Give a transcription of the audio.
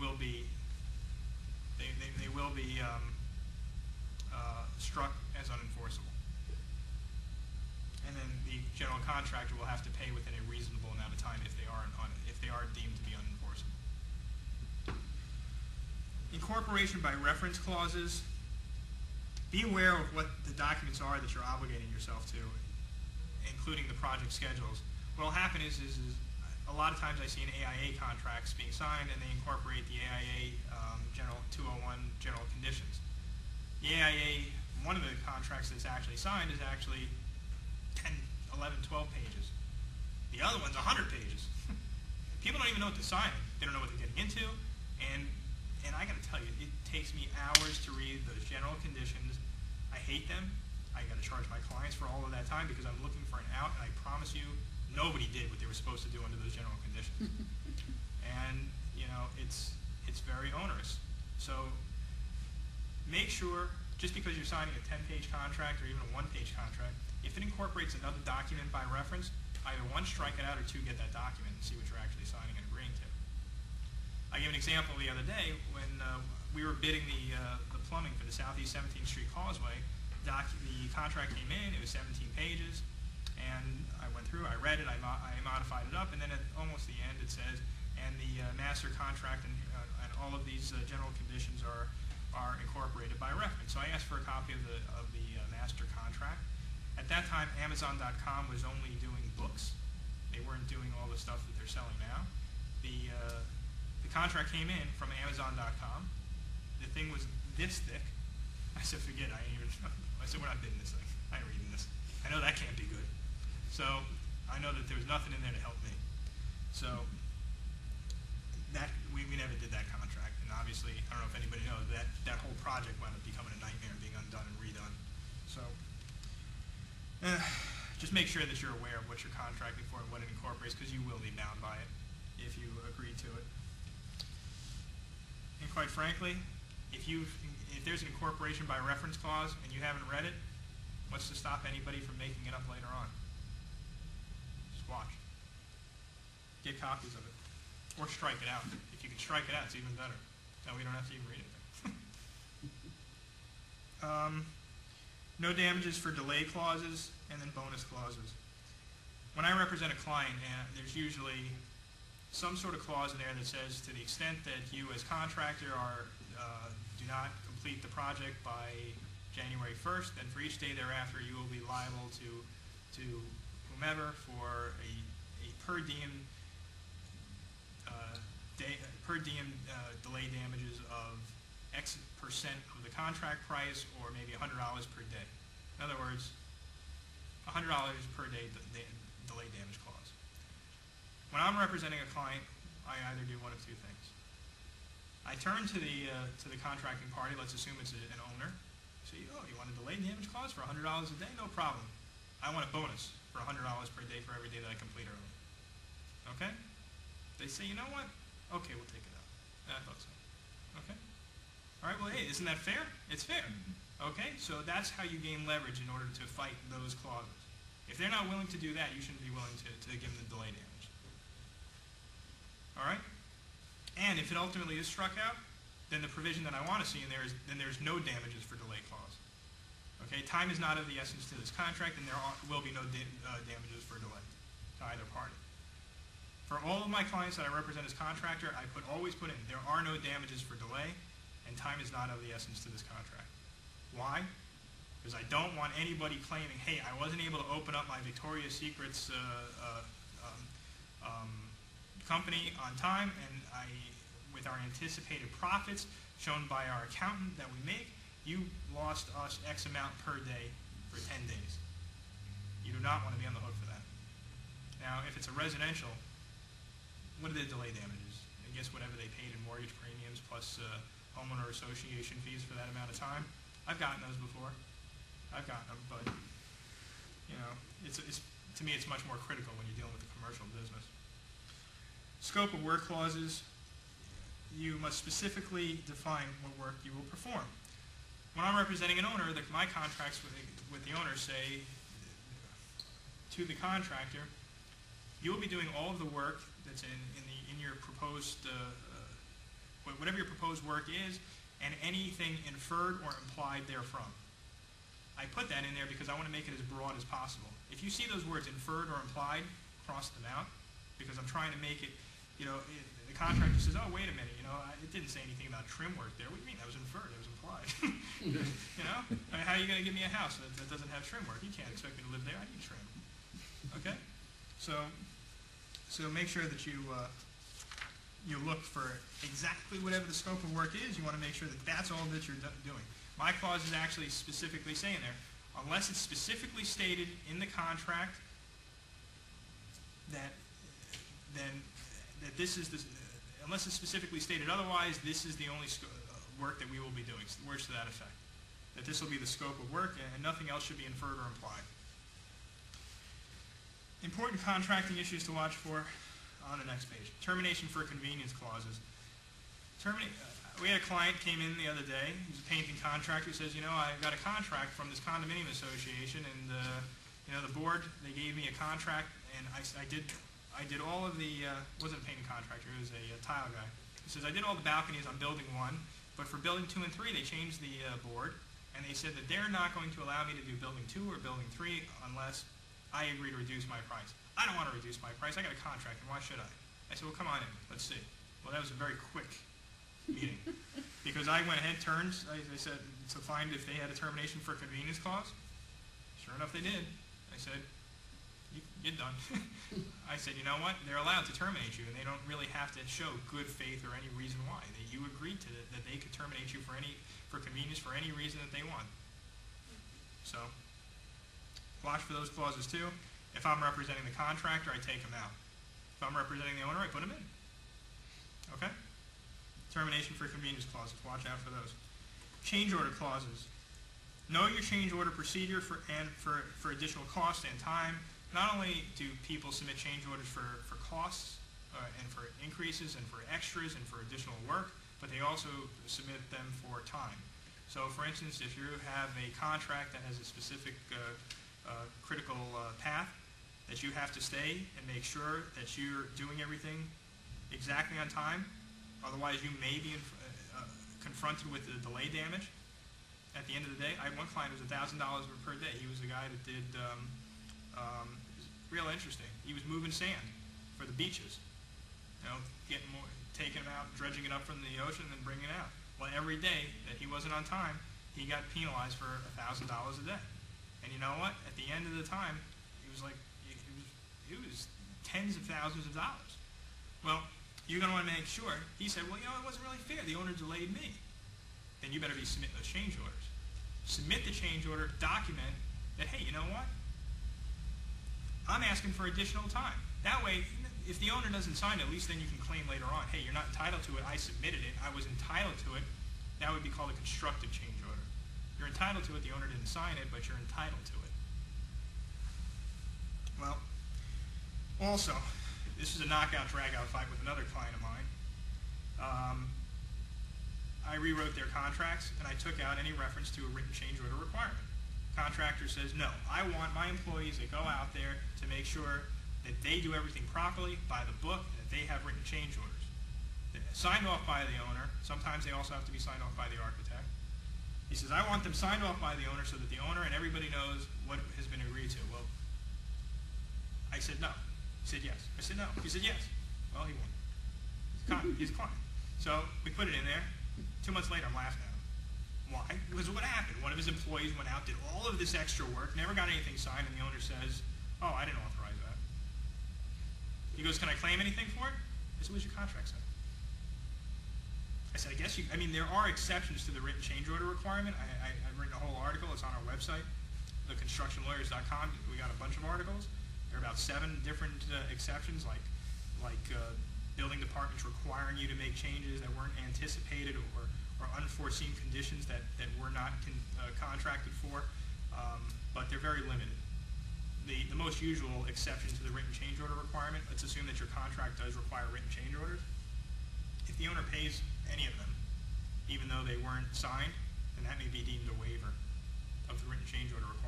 will be struck as unenforceable. And then the general contractor will have to pay within a reasonable amount of time if they are deemed to be unenforceable. Incorporation by reference clauses. Be aware of what the documents are that you're obligating yourself to, including the project schedules. What will happen is a lot of times I see an AIA contracts being signed and they incorporate the AIA General 201 General Conditions. The AIA, one of the contracts that's actually signed is actually 10, 11, 12 pages. The other one's 100 pages. People don't even know what they're signing. They don't know what they're getting into. And I got to tell you, it takes me hours to read those general conditions. I hate them. I got to charge my clients for all of that time because I'm looking for an out, and I promise you, nobody did what they were supposed to do under those general conditions. And, you know, it's very onerous. So make sure, just because you're signing a 10-page contract or even a 1-page contract, if it incorporates another document by reference, either one, strike it out, or two, get that document and see what you're actually signing and agreeing to. I gave an example the other day when we were bidding the plumbing for the Southeast 17th Street Causeway. The contract came in, it was 17 pages, and I went through, I read it, I modified it up, and then at almost the end it says, and the master contract and all of these general conditions are incorporated by reference. So I asked for a copy of the master contract. At that time, Amazon.com was only doing books. They weren't doing all the stuff that they're selling now. The contract came in from Amazon.com. The thing was this thick. I said, forget it. I said, we're not bidding this thing. I ain't reading this. I know that can't be good. So I know that there was nothing in there to help me. So that we never did that contract. And obviously, I don't know if anybody knows, that whole project wound up becoming a nightmare and being undone and redone. So just make sure that you're aware of what you're contracting for and what it incorporates, because you will be bound by it if you agree to it. And quite frankly, if there's an incorporation by reference clause and you haven't read it, what's to stop anybody from making it up later on? Just watch. Get copies of it. Or strike it out. If you can strike it out, it's even better. Now we don't have to even read it. No damages for delay clauses, and then bonus clauses. When I represent a client, there's usually some sort of clause in there that says, to the extent that you as contractor do not complete the project by January 1st, then for each day thereafter you will be liable to whomever for a per diem delay damages of X percent of the contract price, or maybe $100 per day. In other words, $100 per day delay damage clause. When I'm representing a client, I either do one of two things. I turn to the contracting party. Let's assume it's an owner. Say, oh, you want a delay damage clause for $100 a day? No problem. I want a bonus for $100 per day for every day that I complete early. Okay? They say, you know what? Okay, we'll take it out. I thought so. Okay? All right, well, hey, isn't that fair? It's fair. Okay, so that's how you gain leverage in order to fight those clauses. If they're not willing to do that, you shouldn't be willing to give them the delay damage. All right? And if it ultimately is struck out, then the provision that I want to see in there is, then there's no damages for delay clause. Okay, time is not of the essence to this contract, and there will be no damages for delay to either party. For all of my clients that I represent as contractor, I always put in, there are no damages for delay, and time is not of the essence to this contract. Why? Because I don't want anybody claiming, hey, I wasn't able to open up my Victoria's Secret's company on time, and with our anticipated profits shown by our accountant that we make, you lost us X amount per day for 10 days. You do not want to be on the hook for that. Now, if it's a residential, what are the delay damages? I guess whatever they paid in mortgage premiums plus homeowner association fees for that amount of time. I've gotten those before. I've gotten them, but you know, to me it's much more critical when you're dealing with a commercial business. Scope of work clauses. You must specifically define what work you will perform. When I'm representing an owner, my contracts with the owner say to the contractor, you will be doing all of the work that's in your proposed, whatever your proposed work is, and anything inferred or implied therefrom. I put that in there because I want to make it as broad as possible. If you see those words inferred or implied, cross them out, because I'm trying to make it, the contractor says, oh, wait a minute, it didn't say anything about trim work there. What do you mean? That was inferred. That was implied. I mean, how are you going to give me a house that doesn't have trim work? You can't expect me to live there. I need trim. Okay? So make sure that you look for exactly whatever the scope of work is. You want to make sure that that's all that you're doing. My clause is actually specifically saying there, unless it's specifically stated in the contract that this is the, unless it's specifically stated otherwise, this is the only work that we will be doing. Words to that effect. That this will be the scope of work, and nothing else should be inferred or implied. Important contracting issues to watch for on the next page. Termination for convenience clauses. We had a client came in the other day. He's a painting contractor. He says, I got a contract from this condominium association, and the board, they gave me a contract, and I did all of the, wasn't a painting contractor, it was a tile guy. He says, I did all the balconies on building 1, but for building 2 and 3, they changed the board, and they said that they're not going to allow me to do building 2 or building 3 unless I agree to reduce my price. I don't want to reduce my price. I got a contract, and why should I? I said, well, come on in. Let's see. Well, that was a very quick meeting. Because I went ahead, I said, to find if they had a termination for convenience clause. Sure enough, they did. I said, you're done. I said, you know what? They're allowed to terminate you, and they don't really have to show good faith or any reason why. That you agreed to that they could terminate you for convenience for any reason that they want. So, watch for those clauses too. If I'm representing the contractor, I take them out. If I'm representing the owner, I put them in. Okay? Termination for convenience clauses. Watch out for those. Change order clauses. Know your change order procedure for additional cost and time. Not only do people submit change orders for costs and for increases and for extras and for additional work, but they also submit them for time. So, for instance, if you have a contract that has a specific critical path that you have to stay and make sure that you're doing everything exactly on time, otherwise you may be confronted with the delay damage. At the end of the day, I had one client who was $1,000 per day. He was the guy that did, real interesting. He was moving sand for the beaches. Taking them out, dredging it up from the ocean, and then bringing it out. Well, every day that he wasn't on time, he got penalized for $1,000 a day. And you know what? At the end of the time, it was tens of thousands of dollars. Well, you're going to want to make sure. He said, well, it wasn't really fair. The owner delayed me. Then you better be submitting those change orders. Submit the change order, document that, hey, you know what? I'm asking for additional time. That way, if the owner doesn't sign it, at least then you can claim later on, hey, you're not entitled to it. I submitted it. I was entitled to it. That would be called a constructive change order. You're entitled to it. The owner didn't sign it, but you're entitled to it. Well, also, this is a knockout, drag-out fight with another client of mine. I rewrote their contracts, and I took out any reference to a written change order requirement. Contractor says, no, I want my employees that go out there to make sure that they do everything properly by the book, and that they have written change orders. They're signed off by the owner. Sometimes they also have to be signed off by the architect. He says, I want them signed off by the owner so that the owner and everybody knows what has been agreed to. Well, I said no. He said yes. I said no. He said yes. Well, he won. He's a client. So we put it in there. 2 months later, I'm laughing at him. Why? Because what happened? One of his employees went out, did all of this extra work, never got anything signed, and the owner says, oh, I didn't authorize that. He goes, can I claim anything for it? I said, what's your contract say? I said, I guess there are exceptions to the written change order requirement. I've written a whole article. It's on our website, theconstructionlawyers.com. We got a bunch of articles. There are about 7 different exceptions, like building departments requiring you to make changes that weren't anticipated or unforeseen conditions that were not contracted for, but they're very limited. The most usual exception to the written change order requirement, let's assume that your contract does require written change orders. If the owner pays any of them, even though they weren't signed, then that may be deemed a waiver of the written change order requirement.